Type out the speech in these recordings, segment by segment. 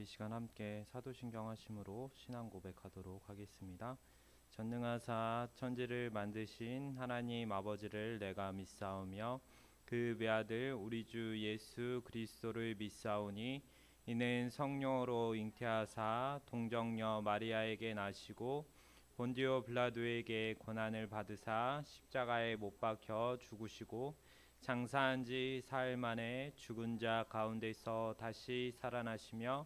이 시간 함께 사도신경 하심으로 신앙 고백하도록 하겠습니다. 전능하사 천지를 만드신 하나님 아버지를 내가 믿사오며 그 외아들 우리 주 예수 그리스도를 믿사오니 이는 성령으로 잉태하사 동정녀 마리아에게 나시고 본디오 빌라도에게 고난을 받으사 십자가에 못 박혀 죽으시고 장사한 지 사흘 만에 죽은 자 가운데서 다시 살아나시며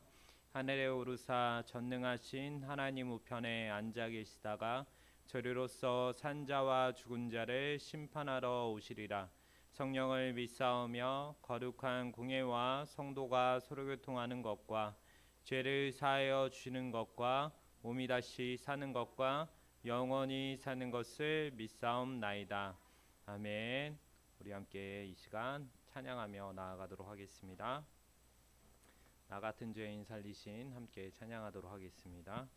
하늘에 오르사 전능하신 하나님 우편에 앉아 계시다가 저리로서 산자와 죽은 자를 심판하러 오시리라. 성령을 믿사오며 거룩한 공예와 성도가 서로 교통하는 것과 죄를 사하여 주시는 것과 몸이 다시 사는 것과 영원히 사는 것을 믿사옵나이다. 아멘. 우리 함께 이 시간 찬양하며 나아가도록 하겠습니다. 나 같은 죄인 살리신 함께 찬양하도록 하겠습니다.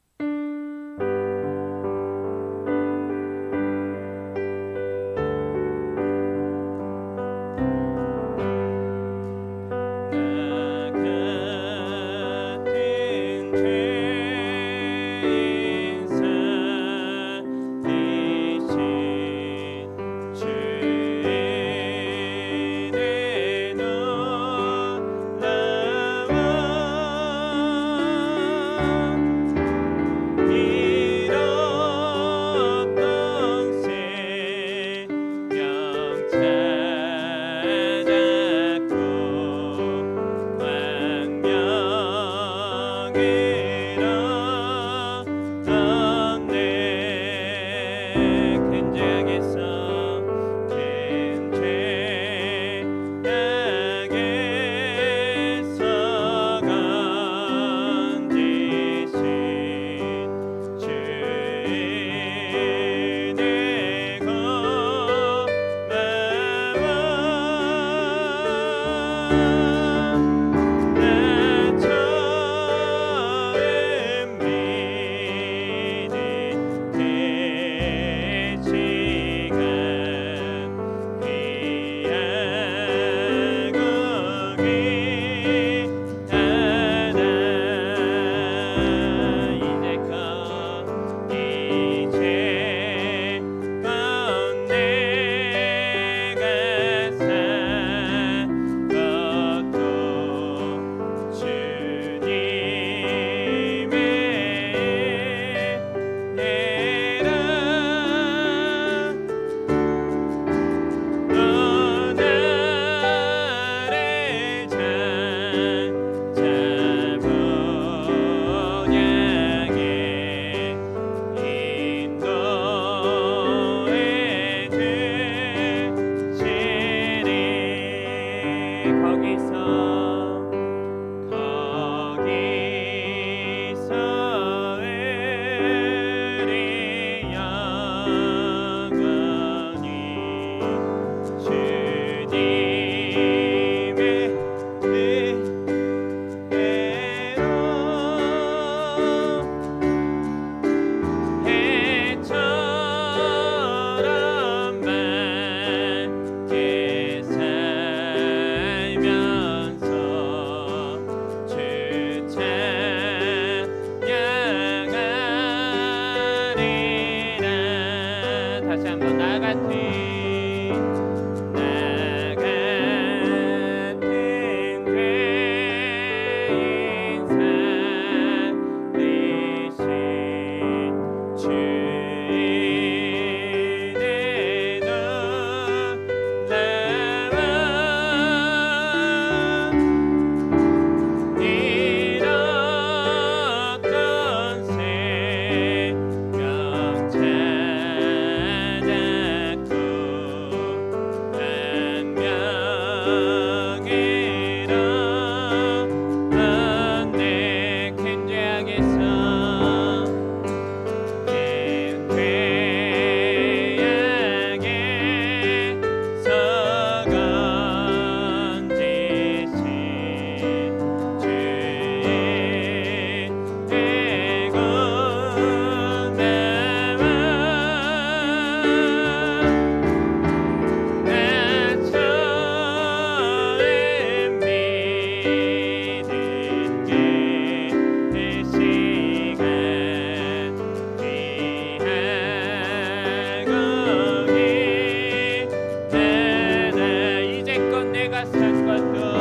찬양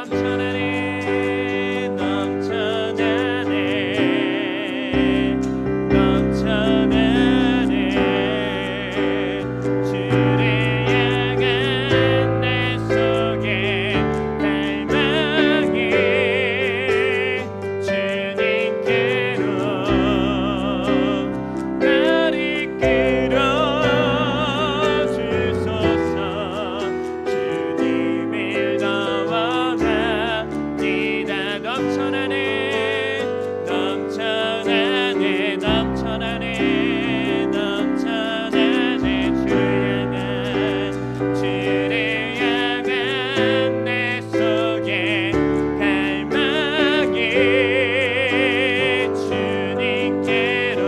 넘쳐나네 넘쳐나네 넘쳐나네 주를 향한 내 속에 갈망이 주님께로 나를 끌어 주소서 주님을 더 원합니다 넘쳐나네 넘쳐나네 넘쳐나네 넘쳐나네 주를 향한 내 속에 갈망이 주님께로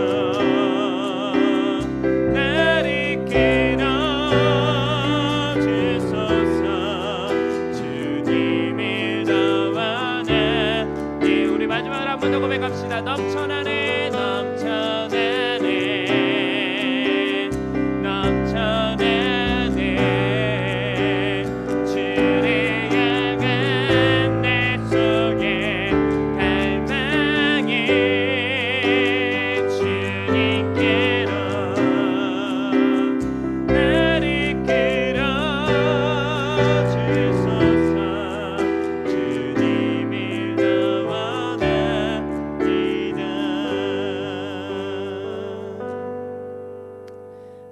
나를 끌어 주소서 주님을 더 원하네 우리 마지막으로 한 번 더 고백합시다 넘쳐나네 넘쳐나네 넘쳐나네 주를 향한 내 속에 갈망이 주님께로 나를 끌어 주소서 주님을 더 원합니다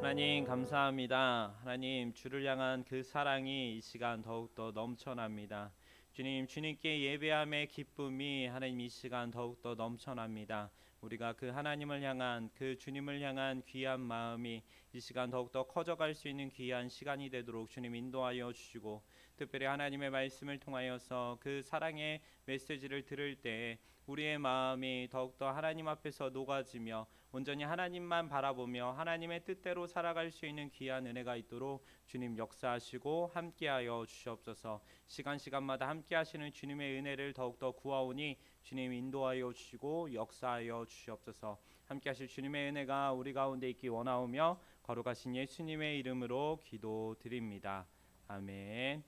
하나님 감사합니다. 하나님 주를 향한 그 사랑이 이 시간 더욱더 넘쳐납니다. 주님 주님께 예배함의 기쁨이 하나님 이 시간 더욱더 넘쳐납니다. 우리가 그 하나님을 향한 그 주님을 향한 귀한 마음이 이 시간 더욱더 커져갈 수 있는 귀한 시간이 되도록 주님 인도하여 주시고 특별히 하나님의 말씀을 통하여서 그 사랑의 메시지를 들을 때 우리의 마음이 더욱더 하나님 앞에서 녹아지며 온전히 하나님만 바라보며 하나님의 뜻대로 살아갈 수 있는 귀한 은혜가 있도록 주님 역사하시고 함께하여 주시옵소서. 시간마다 함께하시는 주님의 은혜를 더욱더 구하오니 주님 인도하여 주시고 역사하여 주시옵소서. 함께하실 주님의 은혜가 우리 가운데 있기 원하오며 거룩하신 예수님의 이름으로 기도드립니다. 아멘.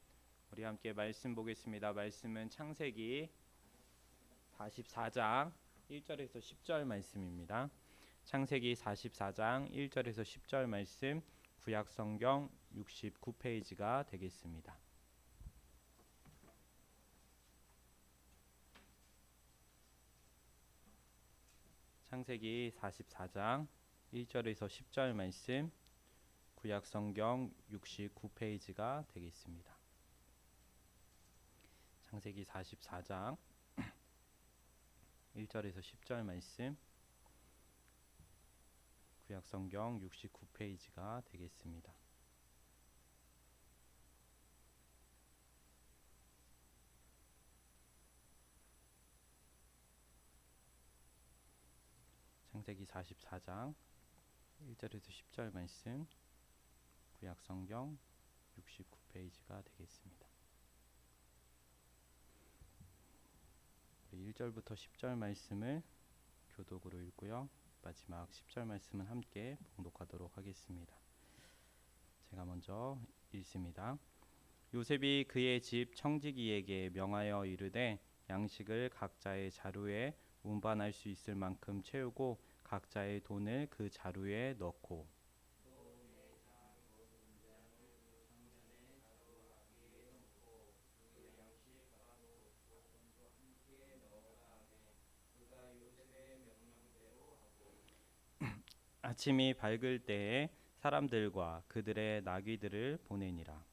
우리 함께 말씀 보겠습니다. 말씀은 창세기 44장 1절에서 10절 말씀입니다. 창세기 44장 1절에서 10절 말씀 구약성경 69페이지가 되겠습니다. 창세기 44장 1절에서 10절 말씀 구약성경 69페이지가 되겠습니다. 창세기 44장 1절에서 10절 말씀 구약성경 69페이지가 되겠습니다. 창세기 44장 1절에서 10절 말씀 구약성경 69페이지가 되겠습니다. 우리 1절부터 10절 말씀을 교독으로 읽고요. 마지막 10절 말씀은 함께 봉독하도록 하겠습니다. 제가 먼저 읽습니다. 요셉이 그의 집 청지기에게 명하여 이르되 양식을 각자의 자루에 운반할 수 있을 만큼 채우고 각자의 돈을 그 자루에 넣고 아침이 밝을 때에 사람들과 그들의 나귀들을 보내니라.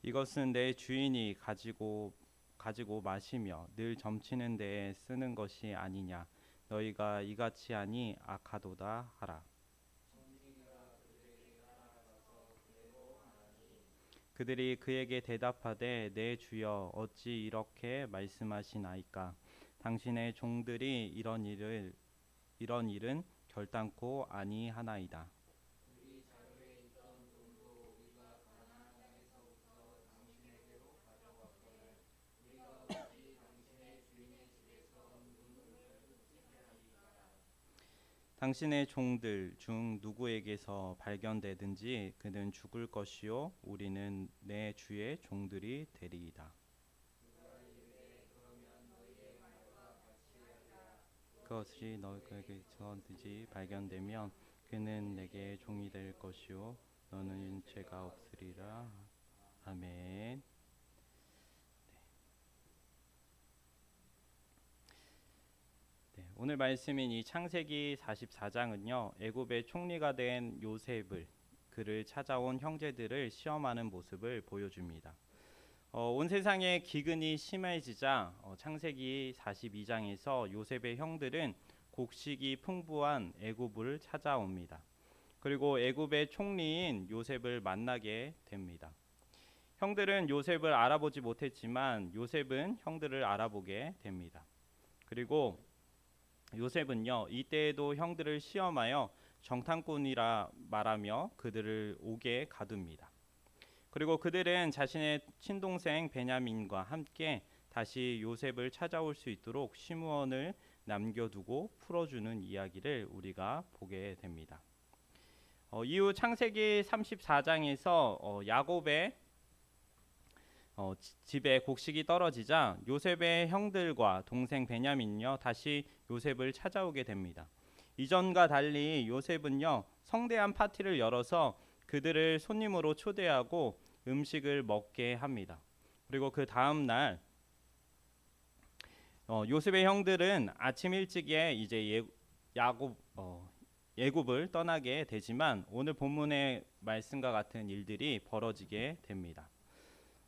이것은 내 주인이 가지고 마시며 늘 점치는 데에 쓰는 것이 아니냐. 너희가 이같이 하니 악하도다 하라. 그들이 그에게 대답하되 내 주여 어찌 이렇게 말씀하시나이까. 당신의 종들이 이런 일은 결단코 아니하나이다. 당신의 종들 중 누구에게서 발견되든지 그는 죽을 것이요 우리는 내 주의 종들이 되리이다. 그것이 너에게서든지 발견되면 그는 내게 종이 될 것이요 너는 죄가 없으리라. 아멘. 네, 오늘 말씀인 이 창세기 44장은요. 애굽의 총리가 된 요셉을 그를 찾아온 형제들을 시험하는 모습을 보여줍니다. 온 세상에 기근이 심해지자 창세기 42장에서 요셉의 형들은 곡식이 풍부한 애굽을 찾아옵니다. 그리고 애굽의 총리인 요셉을 만나게 됩니다. 형들은 요셉을 알아보지 못했지만 요셉은 형들을 알아보게 됩니다. 그리고 요셉은요 이때에도 형들을 시험하여 정탐꾼이라 말하며 그들을 옥에 가둡니다. 그리고 그들은 자신의 친동생 베냐민과 함께 다시 요셉을 찾아올 수 있도록 심부원을 남겨두고 풀어주는 이야기를 우리가 보게 됩니다. 이후 창세기 34장에서 야곱의 집에 곡식이 떨어지자 요셉의 형들과 동생 베냐민요 다시 요셉을 찾아오게 됩니다. 이전과 달리 요셉은요 성대한 파티를 열어서 그들을 손님으로 초대하고 음식을 먹게 합니다. 그리고 그 다음 날 요셉의 형들은 아침 일찍에 이제 애굽을 떠나게 되지만 오늘 본문의 말씀과 같은 일들이 벌어지게 됩니다.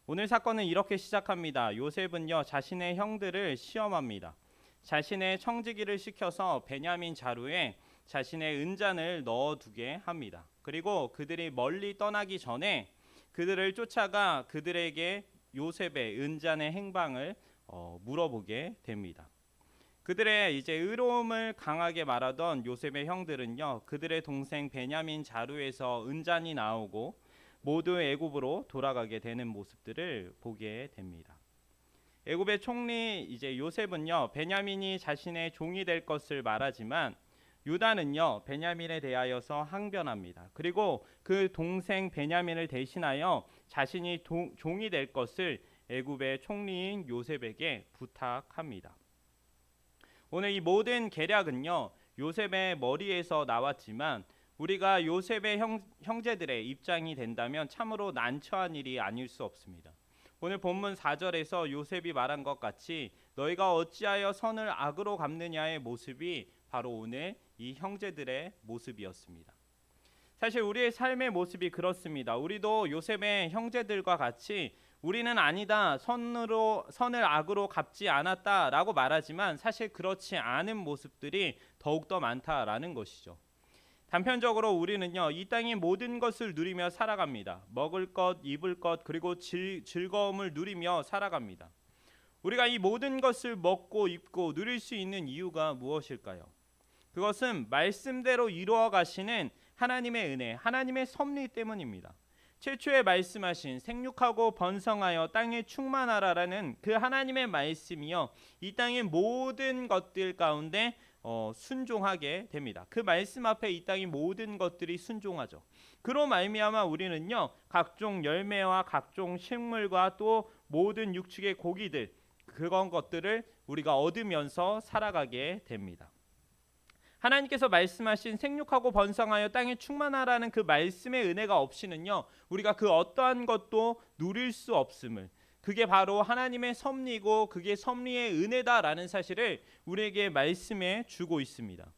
오늘 사건은 이렇게 시작합니다. 요셉은요 자신의 형들을 시험합니다. 자신의 청지기를 시켜서 베냐민 자루에 자신의 은잔을 넣어두게 합니다. 그리고 그들이 멀리 떠나기 전에 그들을 쫓아가 그들에게 요셉의 은잔의 행방을 물어보게 됩니다. 그들의 이제 의로움을 강하게 말하던 요셉의 형들은요 그들의 동생 베냐민 자루에서 은잔이 나오고 모두 애굽으로 돌아가게 되는 모습들을 보게 됩니다. 애굽의 총리 이제 요셉은요 베냐민이 자신의 종이 될 것을 말하지만 유다는요 베냐민에 대하여서 항변합니다. 그리고 그 동생 베냐민을 대신하여 자신이 종이 될 것을 애굽의 총리인 요셉에게 부탁합니다. 오늘 이 모든 계략은요 요셉의 머리에서 나왔지만 우리가 요셉의 형제들의 입장이 된다면 참으로 난처한 일이 아닐 수 없습니다. 오늘 본문 4절에서 요셉이 말한 것 같이 너희가 어찌하여 선을 악으로 갚느냐의 모습이 바로 오늘 이 형제들의 모습이었습니다. 사실 우리의 삶의 모습이 그렇습니다. 우리도 요셉의 형제들과 같이 우리는 아니다, 선을 악으로 갚지 않았다라고 말하지만 사실 그렇지 않은 모습들이 더욱더 많다라는 것이죠. 단편적으로 우리는요 이 땅의 모든 것을 누리며 살아갑니다. 먹을 것, 입을 것, 그리고 즐거움을 누리며 살아갑니다. 우리가 이 모든 것을 먹고 입고 누릴 수 있는 이유가 무엇일까요? 그것은 말씀대로 이루어 가시는 하나님의 은혜, 하나님의 섭리 때문입니다. 최초에 말씀하신 생육하고 번성하여 땅에 충만하라라는 그 하나님의 말씀이요 이 땅의 모든 것들 가운데 순종하게 됩니다. 그 말씀 앞에 이 땅의 모든 것들이 순종하죠. 그로 말미암아 우리는요 각종 열매와 각종 식물과 또 모든 육축의 고기들 그런 것들을 우리가 얻으면서 살아가게 됩니다. 하나님께서 말씀하신 생육하고 번성하여 땅에 충만하라는 그 말씀의 은혜가 없이는요 우리가 그 어떠한 것도 누릴 수 없음을, 그게 바로 하나님의 섭리고 그게 섭리의 은혜다라는 사실을 우리에게 말씀해 주고 있습니다.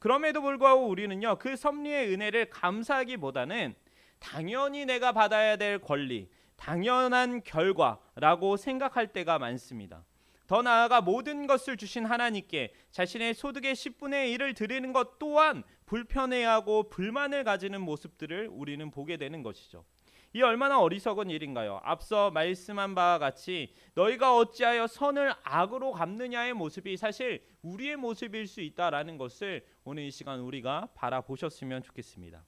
그럼에도 불구하고 우리는요 그 섭리의 은혜를 감사하기보다는 당연히 내가 받아야 될 권리, 당연한 결과라고 생각할 때가 많습니다. 더 나아가 모든 것을 주신 하나님께 자신의 소득의 10분의 1을 드리는 것 또한 불편해하고 불만을 가지는 모습들을 우리는 보게 되는 것이죠. 이 얼마나 어리석은 일인가요? 앞서 말씀한 바와 같이 너희가 어찌하여 선을 악으로 갚느냐의 모습이 사실 우리의 모습일 수 있다라는 것을 오늘 이 시간 우리가 바라보셨으면 좋겠습니다.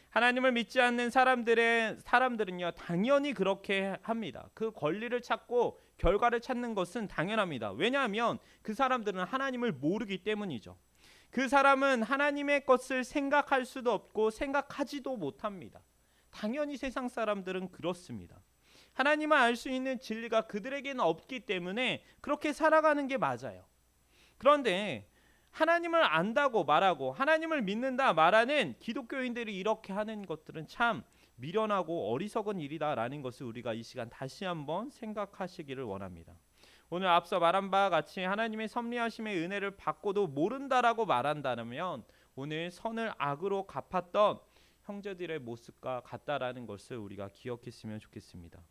하나님을 믿지 않는 사람들은요 당연히 그렇게 합니다. 그 권리를 찾고 결과를 찾는 것은 당연합니다. 왜냐하면 그 사람들은 하나님을 모르기 때문이죠. 그 사람은 하나님의 것을 생각할 수도 없고 생각하지도 못합니다. 당연히 세상 사람들은 그렇습니다. 하나님을 알 수 있는 진리가 그들에게는 없기 때문에 그렇게 살아가는 게 맞아요. 그런데 하나님을 안다고 말하고 하나님을 믿는다 말하는 기독교인들이 이렇게 하는 것들은 참 미련하고 어리석은 일이다라는 것을 우리가 이 시간 다시 한번 생각하시기를 원합니다. 오늘 앞서 말한 바와 같이 하나님의 섭리하심의 은혜를 받고도 모른다라고 말한다면 오늘 선을 악으로 갚았던 형제들의 모습과 같다라는 것을 우리가 기억했으면 좋겠습니다.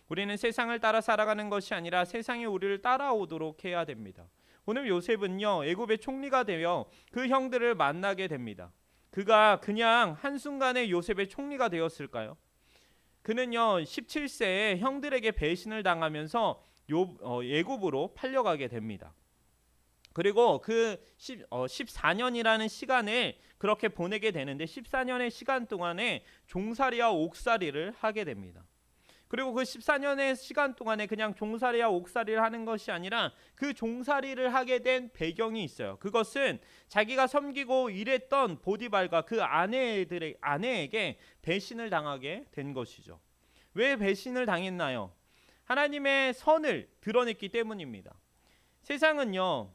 우리는 세상을 따라 살아가는 것이 아니라 세상이 우리를 따라오도록 해야 됩니다. 오늘 요셉은요, 애굽의 총리가 되어 그 형들을 만나게 됩니다. 그가 그냥 한순간에 요셉의 총리가 되었을까요? 그는요 17세에 형들에게 배신을 당하면서 애굽으로 팔려가게 됩니다. 그리고 그 14년이라는 시간을 그렇게 보내게 되는데 14년의 시간 동안에 종살이와 옥살이를 하게 됩니다. 그리고 그 14년의 시간 동안에 그냥 종살이와 옥살이를 하는 것이 아니라 그 종살이를 하게 된 배경이 있어요. 그것은 자기가 섬기고 일했던 보디발과 그 아내에게 배신을 당하게 된 것이죠. 왜 배신을 당했나요? 하나님의 선을 드러냈기 때문입니다. 세상은요,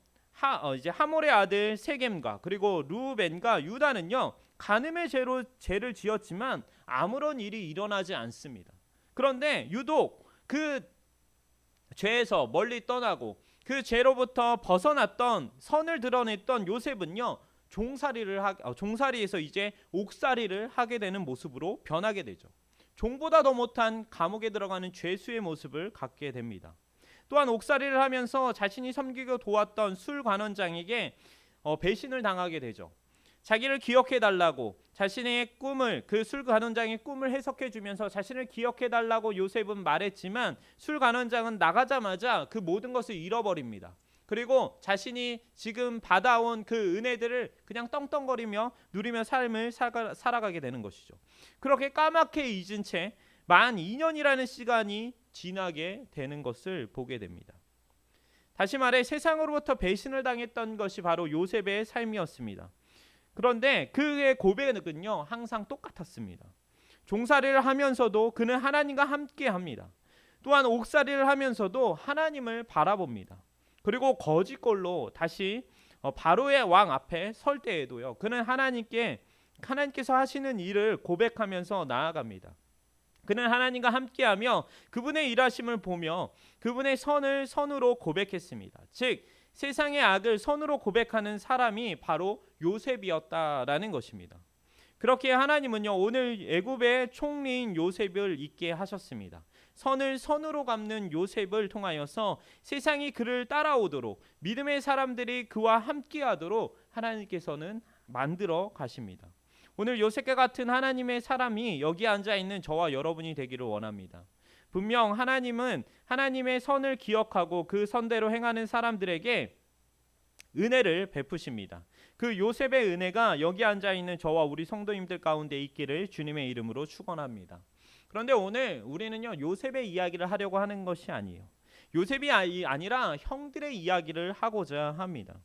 이제 하몰의 아들 세겜과 그리고 루벤과 유다는요, 간음의 죄를 지었지만 아무런 일이 일어나지 않습니다. 그런데 유독 그 죄에서 멀리 떠나고 그 죄로부터 벗어났던 선을 드러냈던 요셉은요, 종살이에서 이제 옥살이를 하게 되는 모습으로 변하게 되죠. 종보다 더 못한 감옥에 들어가는 죄수의 모습을 갖게 됩니다. 또한 옥살이를 하면서 자신이 섬기고 도왔던 술관원장에게 배신을 당하게 되죠. 자기를 기억해 달라고 자신의 꿈을, 그 술관원장의 꿈을 해석해 주면서 자신을 기억해 달라고 요셉은 말했지만 술관원장은 나가자마자 그 모든 것을 잃어버립니다. 그리고 자신이 지금 받아온 그 은혜들을 그냥 떵떵거리며 누리며 삶을 살아가게 되는 것이죠. 그렇게 까맣게 잊은 채 만 2년이라는 시간이 지나게 되는 것을 보게 됩니다. 다시 말해 세상으로부터 배신을 당했던 것이 바로 요셉의 삶이었습니다. 그런데 그의 고백은요 항상 똑같았습니다. 종살이를 하면서도 그는 하나님과 함께 합니다. 또한 옥살이를 하면서도 하나님을 바라봅니다. 그리고 거짓골로 다시 바로의 왕 앞에 설 때에도요 그는 하나님께서 하시는 일을 고백하면서 나아갑니다. 그는 하나님과 함께하며 그분의 일하심을 보며 그분의 선을 선으로 고백했습니다. 즉 세상의 악을 선으로 고백하는 사람이 바로 요셉이었다라는 것입니다. 그렇게 하나님은요 오늘 애굽의 총리인 요셉을 있게 하셨습니다. 선을 선으로 갚는 요셉을 통하여서 세상이 그를 따라오도록 믿음의 사람들이 그와 함께하도록 하나님께서는 만들어 가십니다. 오늘 요셉과 같은 하나님의 사람이 여기 앉아있는 저와 여러분이 되기를 원합니다. 분명 하나님은 하나님의 선을 기억하고 그 선대로 행하는 사람들에게 은혜를 베푸십니다. 그 요셉의 은혜가 여기 앉아있는 저와 우리 성도님들 가운데 있기를 주님의 이름으로 축원합니다. 그런데 오늘 우리는요 요셉의 이야기를 하려고 하는 것이 아니에요. 요셉이 아니라 형들의 이야기를 하고자 합니다.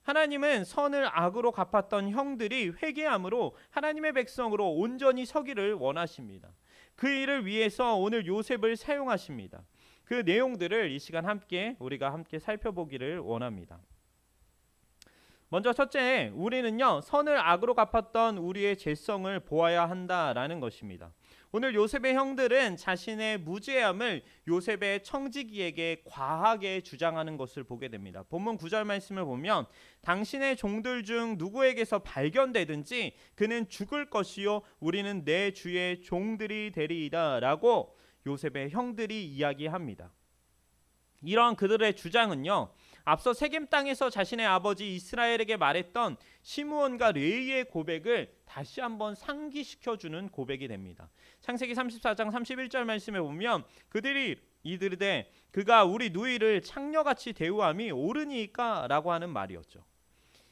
하나님은 선을 악으로 갚았던 형들이 회개함으로 하나님의 백성으로 온전히 서기를 원하십니다. 그 일을 위해서 오늘 요셉을 사용하십니다. 그 내용들을 이 시간 우리가 함께 살펴보기를 원합니다. 먼저 첫째, 우리는요 선을 악으로 갚았던 우리의 죄성을 보아야 한다라는 것입니다. 오늘 요셉의 형들은 자신의 무죄함을 요셉의 청지기에게 과하게 주장하는 것을 보게 됩니다. 본문 9절 말씀을 보면 당신의 종들 중 누구에게서 발견되든지 그는 죽을 것이요 우리는 내 주의 종들이 되리이다 라고 요셉의 형들이 이야기합니다. 이러한 그들의 주장은요 앞서 세겜 땅에서 자신의 아버지 이스라엘에게 말했던 시므온과 레위의 고백을 다시 한번 상기시켜주는 고백이 됩니다. 창세기 34장 31절 말씀에 보면 그들이 이르되 그가 우리 누이를 창녀같이 대우함이 옳으니까 라고 하는 말이었죠.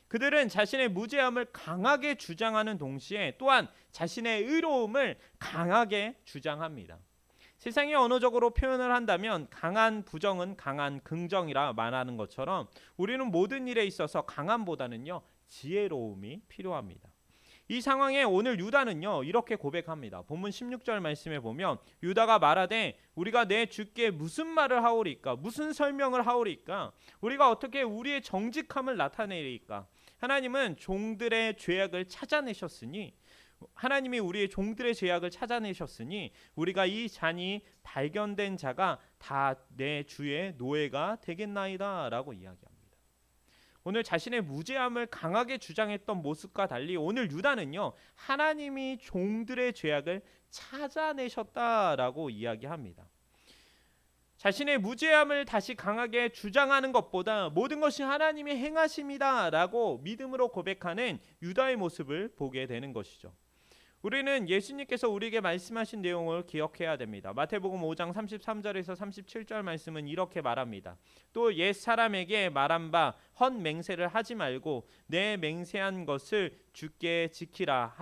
그들은 자신의 무죄함을 강하게 주장하는 동시에 또한 자신의 의로움을 강하게 주장합니다. 세상이 언어적으로 표현을 한다면 강한 부정은 강한 긍정이라 말하는 것처럼 우리는 모든 일에 있어서 강함보다는요 지혜로움이 필요합니다. 이 상황에 오늘 유다는요 이렇게 고백합니다. 본문 16절 말씀에 보면 유다가 말하되 우리가 내 주께 무슨 말을 하오리까? 무슨 설명을 하오리까? 우리가 어떻게 우리의 정직함을 나타내리까? 하나님은 종들의 죄악을 찾아내셨으니 하나님이 우리의 종들의 죄악을 찾아내셨으니 우리가 이 잔이 발견된 자가 다 내 주의 노예가 되겠나이다 라고 이야기합니다. 오늘 자신의 무죄함을 강하게 주장했던 모습과 달리 오늘 유다는요 하나님이 종들의 죄악을 찾아내셨다라고 이야기합니다. 자신의 무죄함을 다시 강하게 주장하는 것보다 모든 것이 하나님이 행하심이다라고 믿음으로 고백하는 유다의 모습을 보게 되는 것이죠. 우리는 예수님께서 우리에게 말씀하신 내용을 기억해야 됩니다. 마태복음 5장 33절에서 37절 말씀은 이렇게 말합니다. 또 옛 사람에게 말한 바 헛 맹세를 하지 말고 내 맹세한 것을 주께 지키라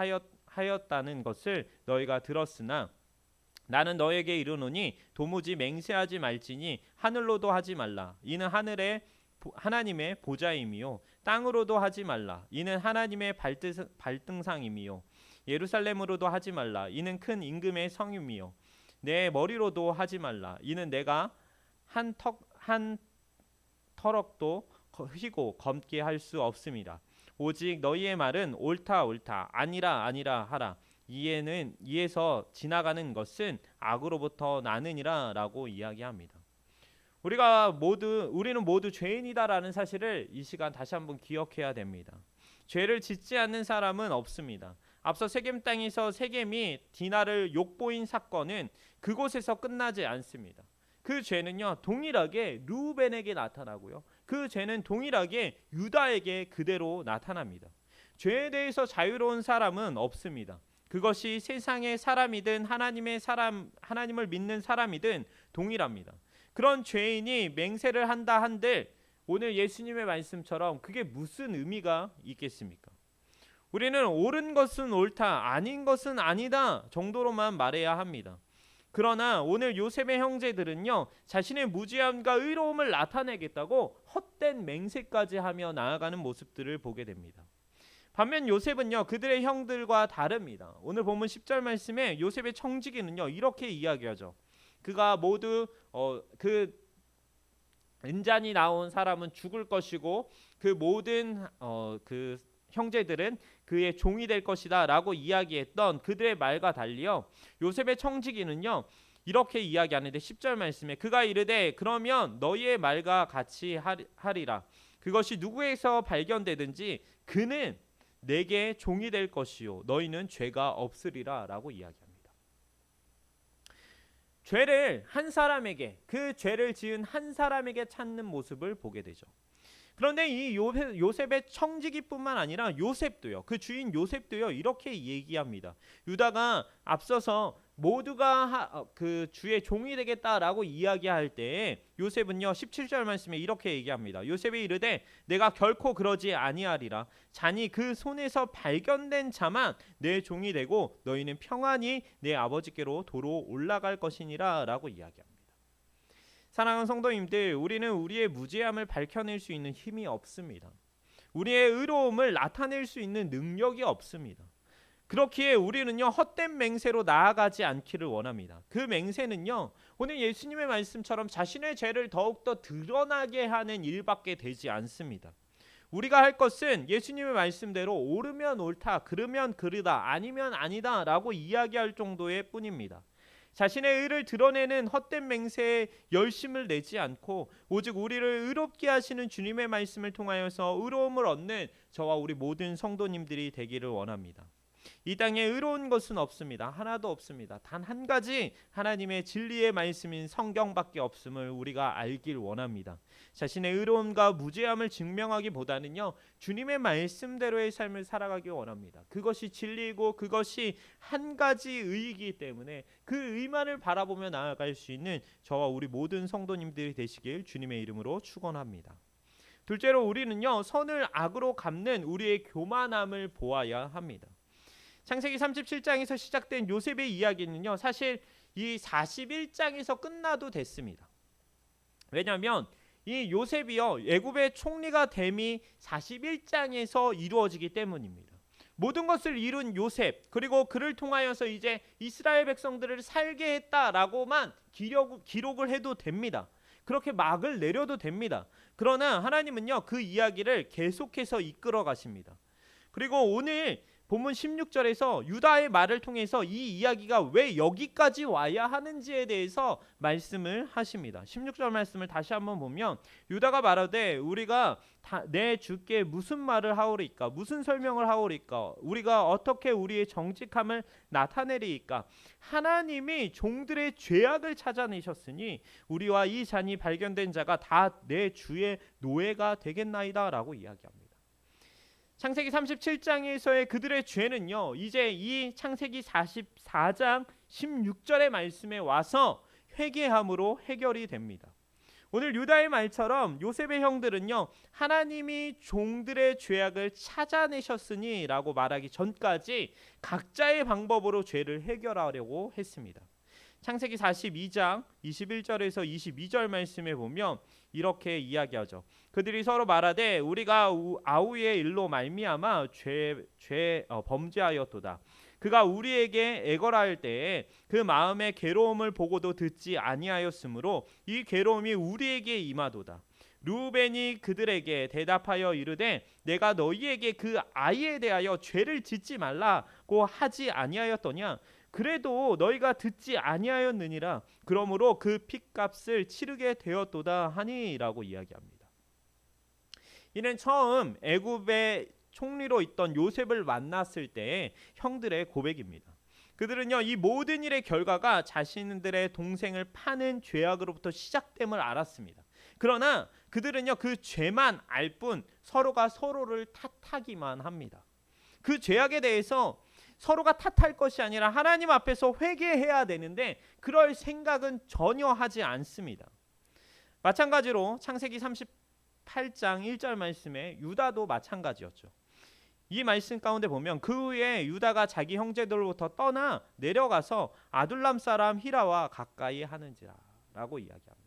하였다는 것을 너희가 들었으나 나는 너에게 이르노니 도무지 맹세하지 말지니 하늘로도 하지 말라. 이는 하나님의 보좌임이요 땅으로도 하지 말라. 이는 하나님의 발등상임이요 예루살렘으로도 하지 말라. 이는 큰 임금의 성임이요 내 머리로도 하지 말라. 이는 내가 한 터럭도 휘고 검게 할 수 없습니다. 오직 너희의 말은 옳다 옳다 아니라 아니라 하라. 이에서 지나가는 것은 악으로부터 나느니라라고 이야기합니다. 우리는 모두 죄인이다라는 사실을 이 시간 다시 한번 기억해야 됩니다. 죄를 짓지 않는 사람은 없습니다. 앞서 세겜 땅에서 세겜이 디나를 욕보인 사건은 그곳에서 끝나지 않습니다. 그 죄는요 동일하게 르우벤에게 나타나고요. 그 죄는 동일하게 유다에게 그대로 나타납니다. 죄에 대해서 자유로운 사람은 없습니다. 그것이 세상의 사람이든 하나님을 믿는 사람이든 동일합니다. 그런 죄인이 맹세를 한다 한들 오늘 예수님의 말씀처럼 그게 무슨 의미가 있겠습니까? 우리는 옳은 것은 옳다, 아닌 것은 아니다 정도로만 말해야 합니다. 그러나 오늘 요셉의 형제들은요 자신의 무죄함과 의로움을 나타내겠다고 헛된 맹세까지 하며 나아가는 모습들을 보게 됩니다. 반면 요셉은요 그들의 형들과 다릅니다. 오늘 본문 10절 말씀에 요셉의 청지기는요 이렇게 이야기하죠. 그가 모두 그 은잔이 나온 사람은 죽을 것이고 그 모든 그 형제들은 그의 종이 될 것이다 라고 이야기했던 그들의 말과 달리요 요셉의 청지기는요 이렇게 이야기하는데 10절 말씀에 그가 이르되 그러면 너희의 말과 같이 하리라. 그것이 누구에서 발견되든지 그는 내게 종이 될 것이요 너희는 죄가 없으리라 라고 이야기합니다. 죄를 한 사람에게 그 죄를 지은 한 사람에게 찾는 모습을 보게 되죠. 그런데 이 요셉의 청지기뿐만 아니라 요셉도요. 그 주인 요셉도요. 이렇게 얘기합니다. 유다가 앞서서 모두가 그 주의 종이 되겠다라고 이야기할 때 요셉은요. 17절 말씀에 이렇게 얘기합니다. 요셉이 이르되 내가 결코 그러지 아니하리라. 잔이 그 손에서 발견된 자만 내 종이 되고 너희는 평안히 내 아버지께로 도로 올라갈 것이니라 라고 이야기합니다. 사랑하는 성도님들, 우리는 우리의 무죄함을 밝혀낼 수 있는 힘이 없습니다. 우리의 의로움을 나타낼 수 있는 능력이 없습니다. 그렇기에 우리는요 헛된 맹세로 나아가지 않기를 원합니다. 그 맹세는요 오늘 예수님의 말씀처럼 자신의 죄를 더욱더 드러나게 하는 일밖에 되지 않습니다. 우리가 할 것은 예수님의 말씀대로 옳으면 옳다, 그르면 그르다, 아니면 아니다 라고 이야기할 정도의 뿐입니다. 자신의 의를 드러내는 헛된 맹세에 열심을 내지 않고 오직 우리를 의롭게 하시는 주님의 말씀을 통하여서 의로움을 얻는 저와 우리 모든 성도님들이 되기를 원합니다. 이 땅에 의로운 것은 없습니다. 하나도 없습니다. 단 한 가지 하나님의 진리의 말씀인 성경밖에 없음을 우리가 알길 원합니다. 자신의 의로움과 무죄함을 증명하기보다는요 주님의 말씀대로의 삶을 살아가기 원합니다. 그것이 진리이고 그것이 한 가지 의이기 때문에 그 의만을 바라보며 나아갈 수 있는 저와 우리 모든 성도님들이 되시길 주님의 이름으로 축원합니다. 둘째로 우리는요 선을 악으로 갚는 우리의 교만함을 보아야 합니다. 창세기 37장에서 시작된 요셉의 이야기는요 사실 이 41장에서 끝나도 됐습니다. 왜냐하면 이 요셉이요 애굽의 총리가 됨이 41장에서 이루어지기 때문입니다. 모든 것을 이룬 요셉, 그리고 그를 통하여서 이제 이스라엘 백성들을 살게 했다라고만 기록을 해도 됩니다. 그렇게 막을 내려도 됩니다. 그러나 하나님은요 그 이야기를 계속해서 이끌어 가십니다. 그리고 오늘 본문 16절에서 유다의 말을 통해서 이 이야기가 왜 여기까지 와야 하는지에 대해서 말씀을 하십니다. 16절 말씀을 다시 한번 보면 유다가 말하되 우리가 내 주께 무슨 말을 하오리까, 무슨 설명을 하오리까, 우리가 어떻게 우리의 정직함을 나타내리이까. 하나님이 종들의 죄악을 찾아내셨으니 우리와 이 잔이 발견된 자가 다 내 주의 노예가 되겠나이다 라고 이야기합니다. 창세기 37장에서의 그들의 죄는요 이제 이 창세기 44장 16절의 말씀에 와서 회개함으로 해결이 됩니다. 오늘 유다의 말처럼 요셉의 형들은요 하나님이 종들의 죄악을 찾아내셨으니 라고 말하기 전까지 각자의 방법으로 죄를 해결하려고 했습니다. 창세기 42장 21절에서 22절 말씀에 보면 이렇게 이야기하죠. 그들이 서로 말하되 우리가 아우의 일로 말미암아 범죄하였도다. 그가 우리에게 애걸할 때에 그 마음의 괴로움을 보고도 듣지 아니하였으므로 이 괴로움이 우리에게 임하도다. 르우벤이 그들에게 대답하여 이르되 내가 너희에게 그 아이에 대하여 죄를 짓지 말라고 하지 아니하였더냐. 그래도 너희가 듣지 아니하였느니라. 그러므로 그 핏값을 치르게 되었도다 하니라고 이야기합니다. 이는 처음 애굽의 총리로 있던 요셉을 만났을 때의 형들의 고백입니다. 그들은요 이 모든 일의 결과가 자신들의 동생을 파는 죄악으로부터 시작됨을 알았습니다. 그러나 그들은요 그 죄만 알 뿐 서로가 서로를 탓하기만 합니다. 그 죄악에 대해서 서로가 탓할 것이 아니라 하나님 앞에서 회개해야 되는데 그럴 생각은 전혀 하지 않습니다. 마찬가지로 창세기 38장 1절 말씀에 유다도 마찬가지였죠. 이 말씀 가운데 보면 그 후에 유다가 자기 형제들로부터 떠나 내려가서 아둘람 사람 히라와 가까이 하는지라 라고 이야기합니다.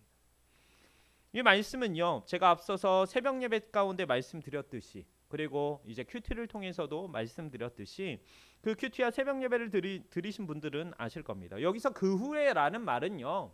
이 말씀은요 제가 앞서서 새벽 예배 가운데 말씀드렸듯이, 그리고 이제 큐티를 통해서도 말씀드렸듯이 그 큐티와 새벽 예배를 들으신 분들은 아실 겁니다. 여기서 그 후에라는 말은요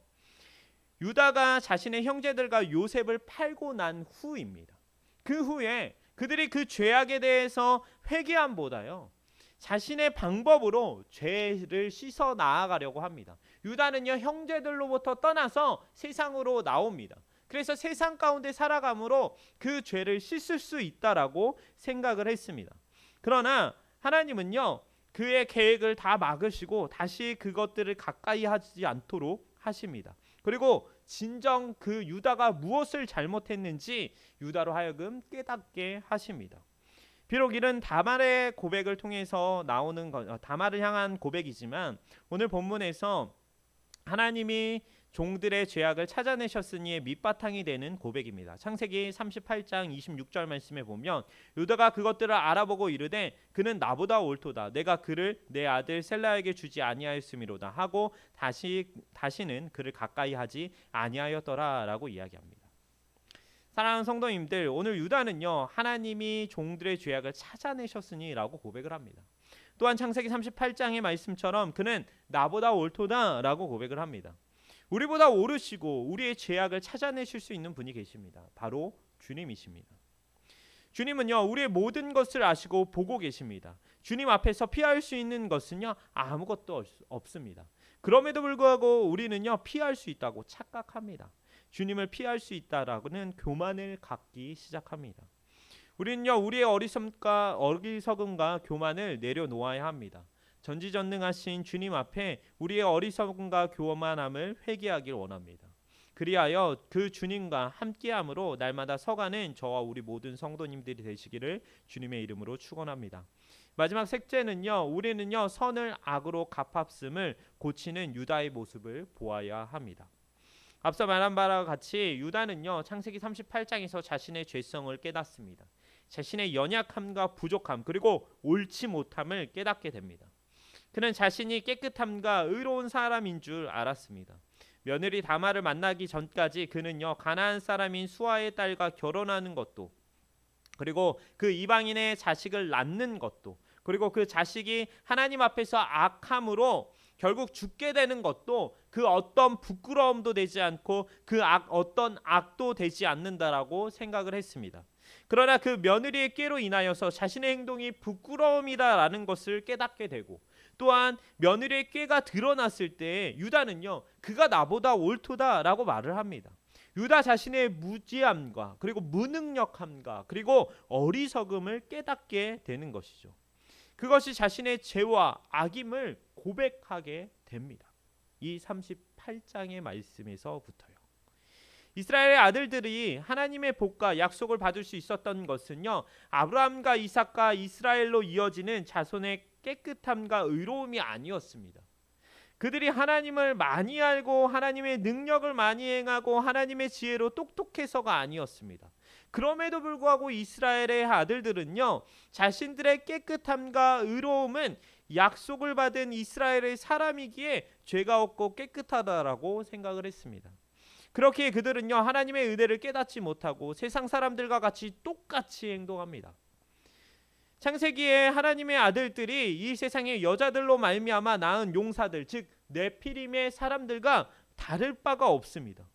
유다가 자신의 형제들과 요셉을 팔고 난 후입니다. 그 후에 그들이 그 죄악에 대해서 회개함보다요 자신의 방법으로 죄를 씻어 나아가려고 합니다. 유다는요 형제들로부터 떠나서 세상으로 나옵니다. 그래서 세상 가운데 살아감으로 그 죄를 씻을 수 있다라고 생각을 했습니다. 그러나 하나님은요 그의 계획을 다 막으시고 다시 그것들을 가까이 하지 않도록 하십니다. 그리고 진정 그 유다가 무엇을 잘못했는지 유다로 하여금 깨닫게 하십니다. 비록 이런 다말의 고백을 통해서 나오는 다말을 향한 고백이지만 오늘 본문에서 하나님이 종들의 죄악을 찾아내셨으니의 밑바탕이 되는 고백입니다. 창세기 38장 26절 말씀에 보면 유다가 그것들을 알아보고 이르되 그는 나보다 옳도다. 내가 그를 내 아들 셀라에게 주지 아니하였음이로다 하고 다시는 그를 가까이 하지 아니하였더라 라고 이야기합니다. 사랑하는 성도님들, 오늘 유다는요 하나님이 종들의 죄악을 찾아내셨으니 라고 고백을 합니다. 또한 창세기 38장의 말씀처럼 그는 나보다 옳도다 라고 고백을 합니다. 우리보다 오르시고 우리의 죄악을 찾아내실 수 있는 분이 계십니다. 바로 주님이십니다. 주님은요 우리의 모든 것을 아시고 보고 계십니다. 주님 앞에서 피할 수 있는 것은요 아무것도 없습니다. 그럼에도 불구하고 우리는요 피할 수 있다고 착각합니다. 주님을 피할 수 있다라고는 교만을 갖기 시작합니다. 우리는요 우리의 어리석음과 교만을 내려놓아야 합니다. 전지전능하신 주님 앞에 우리의 어리석음과 교만함을 회개하길 원합니다. 그리하여 그 주님과 함께함으로 날마다 서가는 저와 우리 모든 성도님들이 되시기를 주님의 이름으로 축원합니다. 마지막 셋째는요 우리는요 선을 악으로 갚았음을 고치는 유다의 모습을 보아야 합니다. 앞서 말한 바와 같이 유다는요 창세기 38장에서 자신의 죄성을 깨닫습니다. 자신의 연약함과 부족함 그리고 옳지 못함을 깨닫게 됩니다. 그는 자신이 깨끗함과 의로운 사람인 줄 알았습니다. 며느리 다말을 만나기 전까지 그는요 가나안 사람인 수아의 딸과 결혼하는 것도, 그리고 그 이방인의 자식을 낳는 것도, 그리고 그 자식이 하나님 앞에서 악함으로 결국 죽게 되는 것도 그 어떤 부끄러움도 되지 않고 그 어떤 악도 되지 않는다라고 생각을 했습니다. 그러나 그 며느리의 꾀로 인하여서 자신의 행동이 부끄러움이다라는 것을 깨닫게 되고, 또한 며느리의 꾀가 드러났을 때 유다는요 그가 나보다 옳도다라고 말을 합니다. 유다 자신의 무지함과 그리고 무능력함과 그리고 어리석음을 깨닫게 되는 것이죠. 그것이 자신의 죄와 악임을 고백하게 됩니다. 이 38장의 말씀에서부터요. 이스라엘의 아들들이 하나님의 복과 약속을 받을 수 있었던 것은요 아브라함과 이삭과 이스라엘로 이어지는 자손의 깨끗함과 의로움이 아니었습니다. 그들이 하나님을 많이 알고 하나님의 능력을 많이 행하고 하나님의 지혜로 똑똑해서가 아니었습니다. 그럼에도 불구하고 이스라엘의 아들들은요 자신들의 깨끗함과 의로움은 약속을 받은 이스라엘의 사람이기에 죄가 없고 깨끗하다라고 생각을 했습니다. 그렇게 그들은요 하나님의 은혜를 깨닫지 못하고 세상 사람들과 같이 똑같이 행동합니다. 창세기에 하나님의 아들들이 이 세상의 여자들로 말미암아 낳은 용사들, 즉 네피림의 사람들과 다를 바가 없습니다.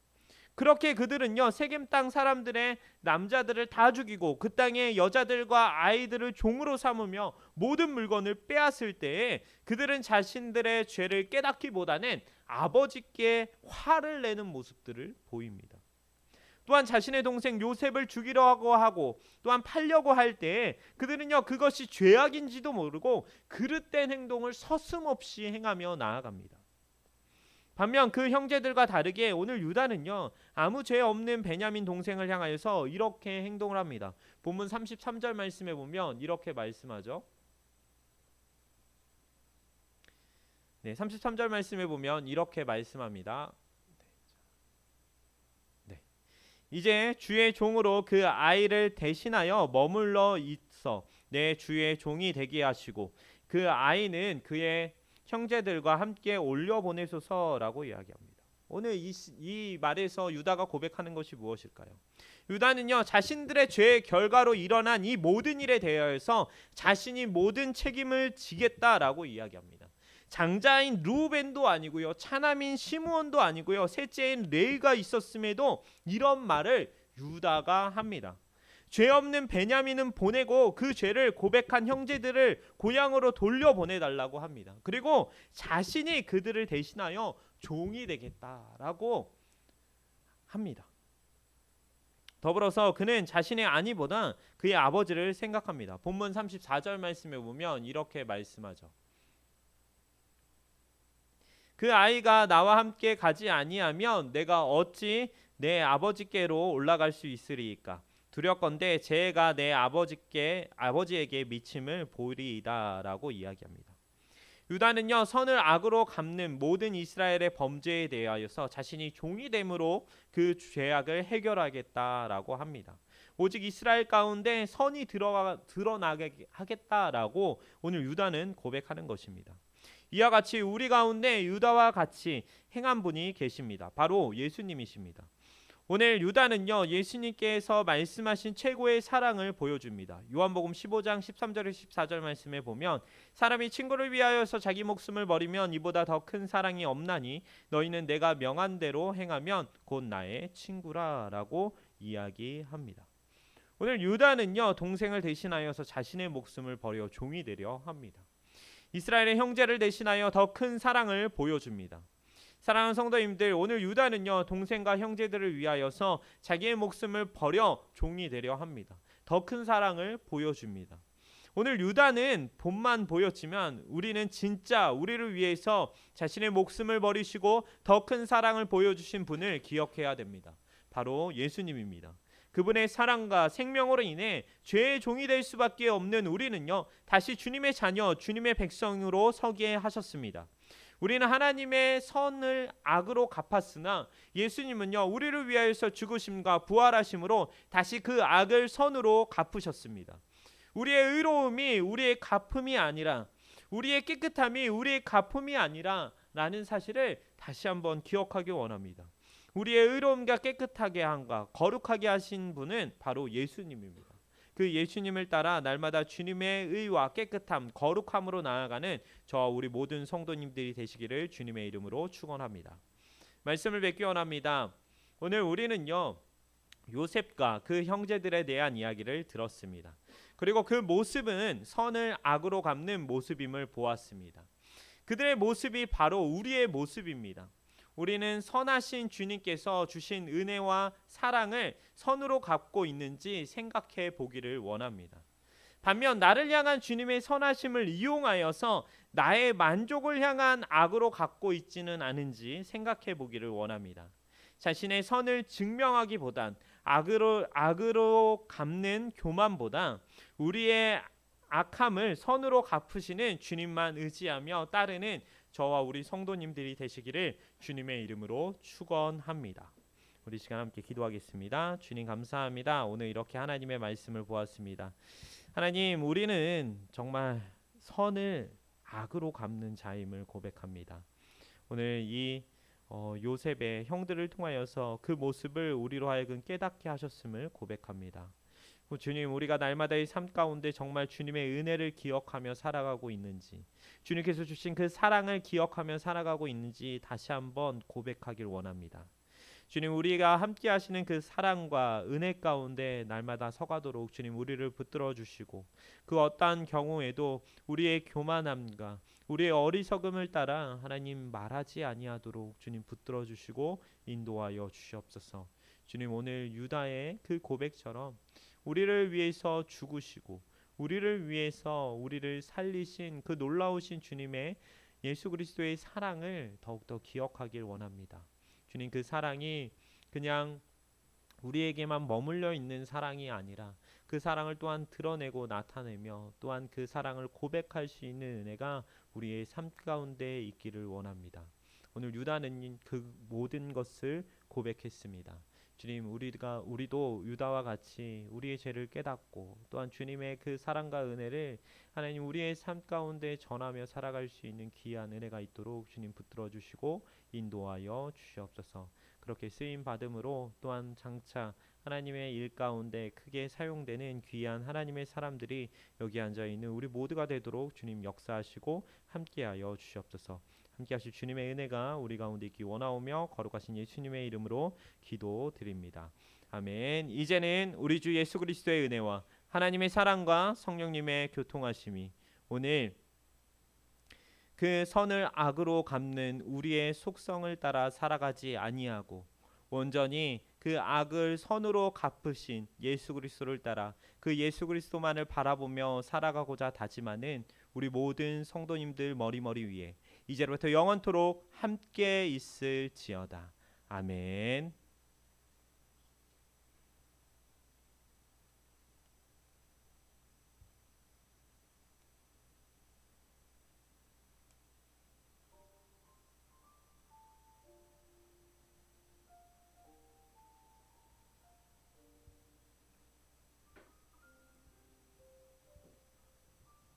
그렇게 그들은요 세겜 땅 사람들의 남자들을 다 죽이고 그 땅의 여자들과 아이들을 종으로 삼으며 모든 물건을 빼앗을 때에 그들은 자신들의 죄를 깨닫기보다는 아버지께 화를 내는 모습들을 보입니다. 또한 자신의 동생 요셉을 죽이려고 하고 또한 팔려고 할 때에 그들은요 그것이 죄악인지도 모르고 그릇된 행동을 서슴없이 행하며 나아갑니다. 반면 그 형제들과 다르게 오늘 유다는요 아무 죄 없는 베냐민 동생을 향하여서 이렇게 행동을 합니다. 본문 33절 말씀에 보면 이렇게 말씀하죠. 33절 말씀에 보면 이렇게 말씀합니다. 이제 주의 종으로 그 아이를 대신하여 머물러 있어 내 주의 종이 되게 하시고 그 아이는 그의 형제들과 함께 올려보내소서라고 이야기합니다. 오늘 이 말에서 유다가 고백하는 것이 무엇일까요? 유다는요 자신들의 죄의 결과로 일어난 이 모든 일에 대하여서 자신이 모든 책임을 지겠다라고 이야기합니다. 장자인 루벤도 아니고요 차남인 시므온도 아니고요 셋째인 레이가 있었음에도 이런 말을 유다가 합니다. 죄 없는 베냐민은 보내고 그 죄를 고백한 형제들을 고향으로 돌려보내달라고 합니다. 그리고 자신이 그들을 대신하여 종이 되겠다라고 합니다. 더불어서 그는 자신의 아니보다 그의 아버지를 생각합니다. 본문 34절 말씀에 보면 이렇게 말씀하죠. 그 아이가 나와 함께 가지 아니하면 내가 어찌 내 아버지께로 올라갈 수 있으리이까? 두렵건대 재해가 내 아버지에게 미침을 보리이다라고 이야기합니다. 유다는요 선을 악으로 갚는 모든 이스라엘의 범죄에 대하여서 자신이 종이 됨으로 그 죄악을 해결하겠다라고 합니다. 오직 이스라엘 가운데 선이 드러나게 하겠다라고 오늘 유다는 고백하는 것입니다. 이와 같이 우리 가운데 유다와 같이 행한 분이 계십니다. 바로 예수님이십니다. 오늘 유다는요 예수님께서 말씀하신 최고의 사랑을 보여줍니다. 요한복음 15장 13절에 14절 말씀에 보면 사람이 친구를 위하여서 자기 목숨을 버리면 이보다 더 큰 사랑이 없나니 너희는 내가 명한 대로 행하면 곧 나의 친구라라고 이야기합니다. 오늘 유다는요 동생을 대신하여서 자신의 목숨을 버려 종이 되려 합니다. 이스라엘의 형제를 대신하여 더 큰 사랑을 보여줍니다. 사랑하는 성도님들, 오늘 유다는요 동생과 형제들을 위하여서 자기의 목숨을 버려 종이 되려 합니다. 더 큰 사랑을 보여줍니다. 오늘 유다는 본만 보였지만 우리는 진짜 우리를 위해서 자신의 목숨을 버리시고 더 큰 사랑을 보여주신 분을 기억해야 됩니다. 바로 예수님입니다. 그분의 사랑과 생명으로 인해 죄의 종이 될 수밖에 없는 우리는요 다시 주님의 자녀, 주님의 백성으로 서게 하셨습니다. 우리는 하나님의 선을 악으로 갚았으나 예수님은요 우리를 위하여서 죽으심과 부활하심으로 다시 그 악을 선으로 갚으셨습니다. 우리의 의로움이 우리의 갚음이 아니라, 우리의 깨끗함이 우리의 갚음이 아니라 라는 사실을 다시 한번 기억하기 원합니다. 우리의 의로움과 깨끗하게 함과 거룩하게 하신 분은 바로 예수님입니다. 그 예수님을 따라 날마다 주님의 의와 깨끗함, 거룩함으로 나아가는 저와 우리 모든 성도님들이 되시기를 주님의 이름으로 축원합니다. 말씀을 뵙기 원합니다. 오늘 우리는요, 요셉과 그 형제들에 대한 이야기를 들었습니다. 그리고 그 모습은 선을 악으로 갚는 모습임을 보았습니다. 그들의 모습이 바로 우리의 모습입니다. 우리는 선하신 주님께서 주신 은혜와 사랑을 선으로 갚고 있는지 생각해 보기를 원합니다. 반면 나를 향한 주님의 선하심을 이용하여서 나의 만족을 향한 악으로 갚고 있지는 않은지 생각해 보기를 원합니다. 자신의 선을 증명하기보단 악으로 갚는 교만보다 우리의 악함을 선으로 갚으시는 주님만 의지하며 따르는 저와 우리 성도님들이 되시기를 주님의 이름으로 축원합니다. 우리 시간 함께 기도하겠습니다. 주님 감사합니다. 오늘 이렇게 하나님의 말씀을 보았습니다. 하나님, 우리는 정말 선을 악으로 갚는 자임을 고백합니다. 오늘 이 요셉의 형들을 통하여서 그 모습을 우리로 하여금 깨닫게 하셨음을 고백합니다. 주님, 우리가 날마다의 삶 가운데 정말 주님의 은혜를 기억하며 살아가고 있는지, 주님께서 주신 그 사랑을 기억하며 살아가고 있는지 다시 한번 고백하길 원합니다. 주님, 우리가 함께 하시는 그 사랑과 은혜 가운데 날마다 서가도록 주님 우리를 붙들어 주시고, 그 어떠한 경우에도 우리의 교만함과 우리의 어리석음을 따라 하나님 말하지 아니하도록 주님 붙들어 주시고 인도하여 주시옵소서. 주님, 오늘 유다의 그 고백처럼 우리를 위해서 죽으시고 우리를 위해서 우리를 살리신 그 놀라우신 주님의 예수 그리스도의 사랑을 더욱더 기억하길 원합니다. 주님, 그 사랑이 그냥 우리에게만 머물러 있는 사랑이 아니라 그 사랑을 또한 드러내고 나타내며 또한 그 사랑을 고백할 수 있는 은혜가 우리의 삶 가운데 있기를 원합니다. 오늘 유다는 그 모든 것을 고백했습니다. 주님, 우리도 유다와 같이 우리의 죄를 깨닫고 또한 주님의 그 사랑과 은혜를 하나님 우리의 삶 가운데 전하며 살아갈 수 있는 귀한 은혜가 있도록 주님 붙들어 주시고 인도하여 주시옵소서. 그렇게 쓰임 받음으로 또한 장차 하나님의 일 가운데 크게 사용되는 귀한 하나님의 사람들이 여기 앉아 있는 우리 모두가 되도록 주님 역사하시고 함께하여 주시옵소서. 함께하실 주님의 은혜가 우리 가운데 있기 원하오며 거룩하신 예수님의 이름으로 기도드립니다. 아멘. 이제는 우리 주 예수 그리스도의 은혜와 하나님의 사랑과 성령님의 교통하심이 오늘 그 선을 악으로 갚는 우리의 속성을 따라 살아가지 아니하고 온전히 그 악을 선으로 갚으신 예수 그리스도를 따라 그 예수 그리스도만을 바라보며 살아가고자 다짐하는 우리 모든 성도님들 머리 위에 이제부터 영원토록 함께 있을지어다. 아멘.